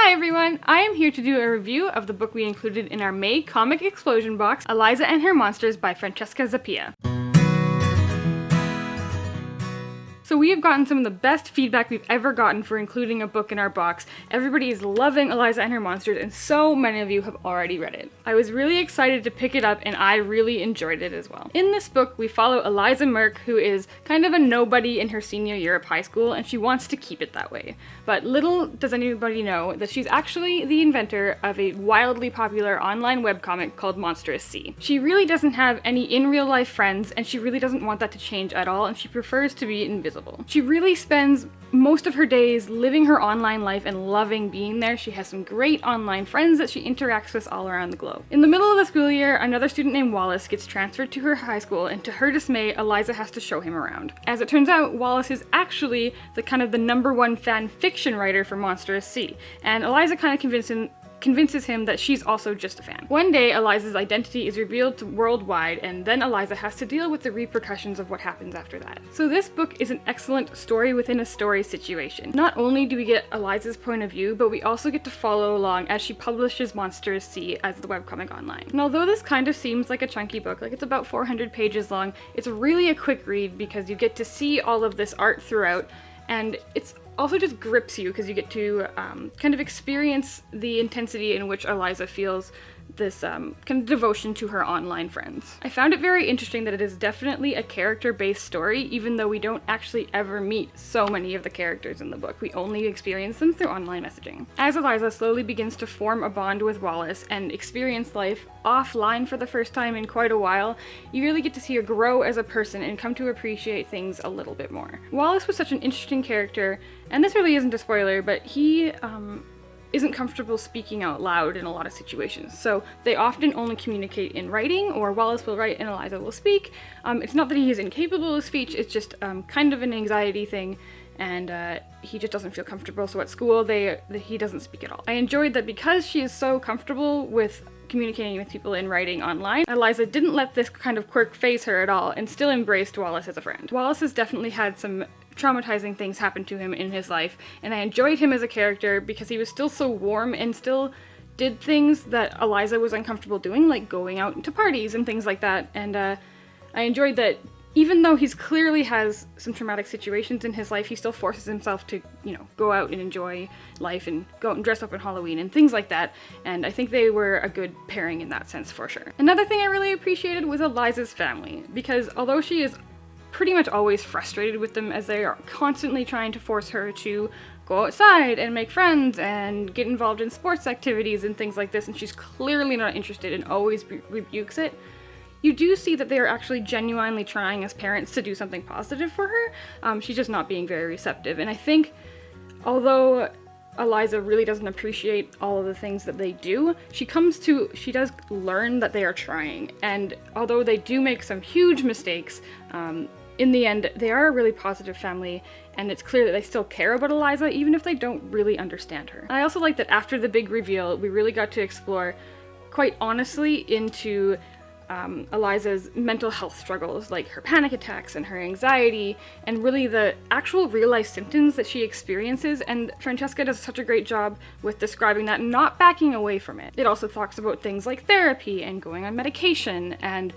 Hi everyone! I am here to do a review of the book we included in our May Comic Explosion box, Eliza and Her Monsters by Francesca Zappia. So we have gotten some of the best feedback we've ever gotten for including a book in our box. Everybody is loving Eliza and Her Monsters, and so many of you have already read it. I was really excited to pick it up, and I really enjoyed it as well. In this book, we follow Eliza Merck, who is kind of a nobody in her senior year of high school, and she wants to keep it that way. But little does anybody know that she's actually the inventor of a wildly popular online webcomic called Monsters C. She really doesn't have any in real life friends, and she really doesn't want that to change at all, and she prefers to be invisible. She really spends most of her days living her online life and loving being there. She has some great online friends that she interacts with all around the globe. In the middle of the school year, another student named Wallace gets transferred to her high school, and to her dismay, Eliza has to show him around. As it turns out, Wallace is actually the #1 fan fiction writer for Monsters C, and Eliza kind of convinces him that she's also just a fan. One day, Eliza's identity is revealed worldwide, and then Eliza has to deal with the repercussions of what happens after that. So this book is an excellent story within a story situation. Not only do we get Eliza's point of view, but we also get to follow along as she publishes Monsters C as the webcomic online. And although this kind of seems like a chunky book, like it's about 400 pages long, it's really a quick read because you get to see all of this art throughout, and it's also just grips you because you get to kind of experience the intensity in which Eliza feels this kind of devotion to her online friends. I found it very interesting that it is definitely a character-based story, even though we don't actually ever meet so many of the characters in the book. We only experience them through online messaging. As Eliza slowly begins to form a bond with Wallace and experience life offline for the first time in quite a while, you really get to see her grow as a person and come to appreciate things a little bit more. Wallace was such an interesting character, and this really isn't a spoiler, but he isn't comfortable speaking out loud in a lot of situations. So they often only communicate in writing, or Wallace will write and Eliza will speak. It's not that he is incapable of speech, it's just kind of an anxiety thing, and he just doesn't feel comfortable, so at school he doesn't speak at all. I enjoyed that because she is so comfortable with communicating with people in writing online, Eliza didn't let this kind of quirk phase her at all and still embraced Wallace as a friend. Wallace has definitely had some traumatizing things happen to him in his life, and I enjoyed him as a character because he was still so warm and still did things that Eliza was uncomfortable doing, like going out to parties and things like that, and I enjoyed that even though he's clearly has some traumatic situations in his life, he still forces himself to, go out and enjoy life and go out and dress up on Halloween and things like that, and I think they were a good pairing in that sense for sure. Another thing I really appreciated was Eliza's family, because although she is pretty much always frustrated with them as they are constantly trying to force her to go outside and make friends and get involved in sports activities and things like this, and she's clearly not interested and always rebukes it, you do see that they are actually genuinely trying as parents to do something positive for her. She's just not being very receptive, and I think although Eliza really doesn't appreciate all of the things that they do, she does learn that they are trying, and although they do make some huge mistakes, in the end, they are a really positive family, and it's clear that they still care about Eliza, even if they don't really understand her. I also like that after the big reveal, we really got to explore quite honestly into Eliza's mental health struggles, like her panic attacks and her anxiety, and really the actual real-life symptoms that she experiences, and Francesca does such a great job with describing that and not backing away from it. It also talks about things like therapy and going on medication, and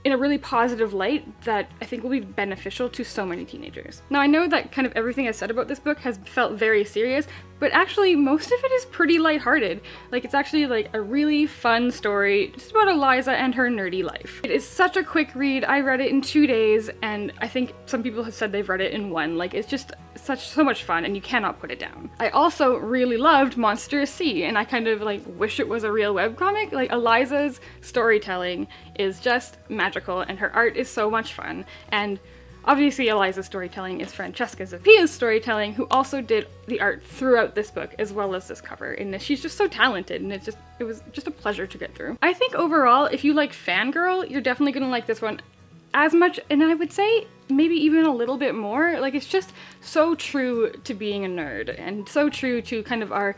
in a really positive light that I think will be beneficial to so many teenagers. Now, I know that kind of everything I said about this book has felt very serious, but actually most of it is pretty lighthearted. Like, it's actually like a really fun story just about Eliza and her nerdy life. It is such a quick read. I read it in 2 days, and I think some people have said they've read it in 1. Like, it's just so much fun, and you cannot put it down. I also really loved Monsters C, and I kind of wish it was a real webcomic. Like, Eliza's storytelling is just magical, and her art is so much fun, and obviously Eliza's storytelling is Francesca Zappia's storytelling, who also did the art throughout this book as well as this cover, and she's just so talented, and it was just a pleasure to get through. I think overall, if you like fangirl, you're definitely gonna like this one as much, and I would say maybe even a little bit more. Like, it's just so true to being a nerd, and so true to kind of our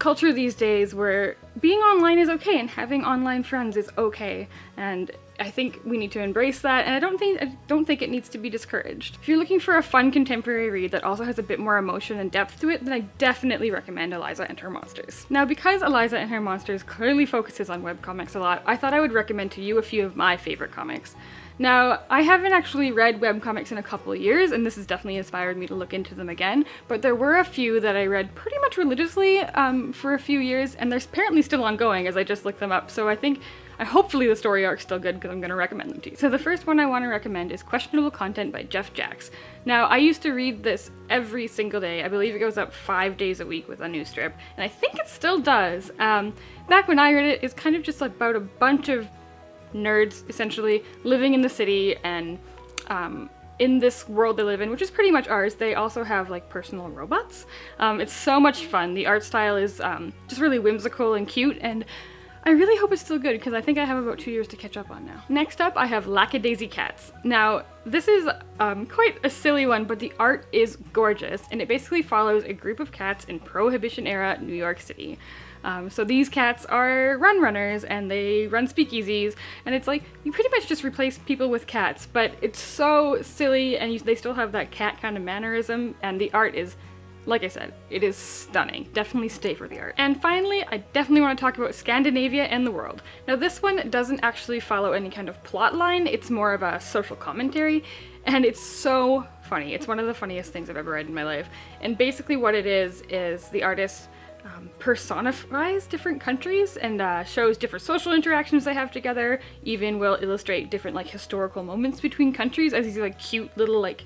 culture these days where being online is okay and having online friends is okay, and I think we need to embrace that, and I don't think it needs to be discouraged. If you're looking for a fun contemporary read that also has a bit more emotion and depth to it, then I definitely recommend Eliza and Her Monsters. Now, because Eliza and Her Monsters clearly focuses on webcomics a lot, I thought I would recommend to you a few of my favorite comics. Now, I haven't actually read webcomics in a couple of years, and this has definitely inspired me to look into them again, but there were a few that I read pretty much religiously for a few years, and they're apparently still ongoing as I just looked them up, so hopefully the story arc's still good because I'm going to recommend them to you. So the first one I want to recommend is Questionable Content by Jeff Jacks. Now, I used to read this every single day. I believe it goes up 5 days a week with a new strip, and I think it still does. Back when I read it, it's kind of just about a bunch of nerds, essentially, living in the city and in this world they live in, which is pretty much ours. They also have like personal robots. It's so much fun. The art style is just really whimsical and cute, and I really hope it's still good because I think I have about 2 years to catch up on now. Next up, I have Lackadaisy Cats. Now, this is quite a silly one, but the art is gorgeous, and it basically follows a group of cats in Prohibition-era New York City. So these cats are runners, and they run speakeasies, and it's like, you pretty much just replace people with cats, but it's so silly, and they still have that cat kind of mannerism, and the art is, like I said, it is stunning. Definitely stay for the art. And finally, I definitely want to talk about Scandinavia and the World. Now, this one doesn't actually follow any kind of plot line, it's more of a social commentary, and it's so funny. It's one of the funniest things I've ever read in my life. And basically what it is the artist personifies different countries and shows different social interactions they have together, even will illustrate different like historical moments between countries as these like cute little like,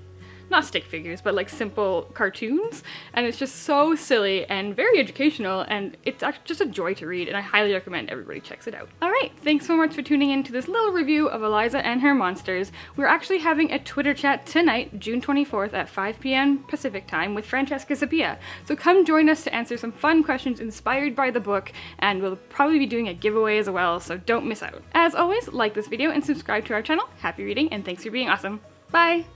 not stick figures, but like simple cartoons, and it's just so silly and very educational, and it's actually just a joy to read, and I highly recommend everybody checks it out. Alright, thanks so much for tuning in to this little review of Eliza and Her Monsters. We're actually having a Twitter chat tonight, June 24th at 5 p.m. Pacific time with Francesca Zappia, so come join us to answer some fun questions inspired by the book, and we'll probably be doing a giveaway as well, so don't miss out. As always, like this video and subscribe to our channel. Happy reading, and thanks for being awesome. Bye!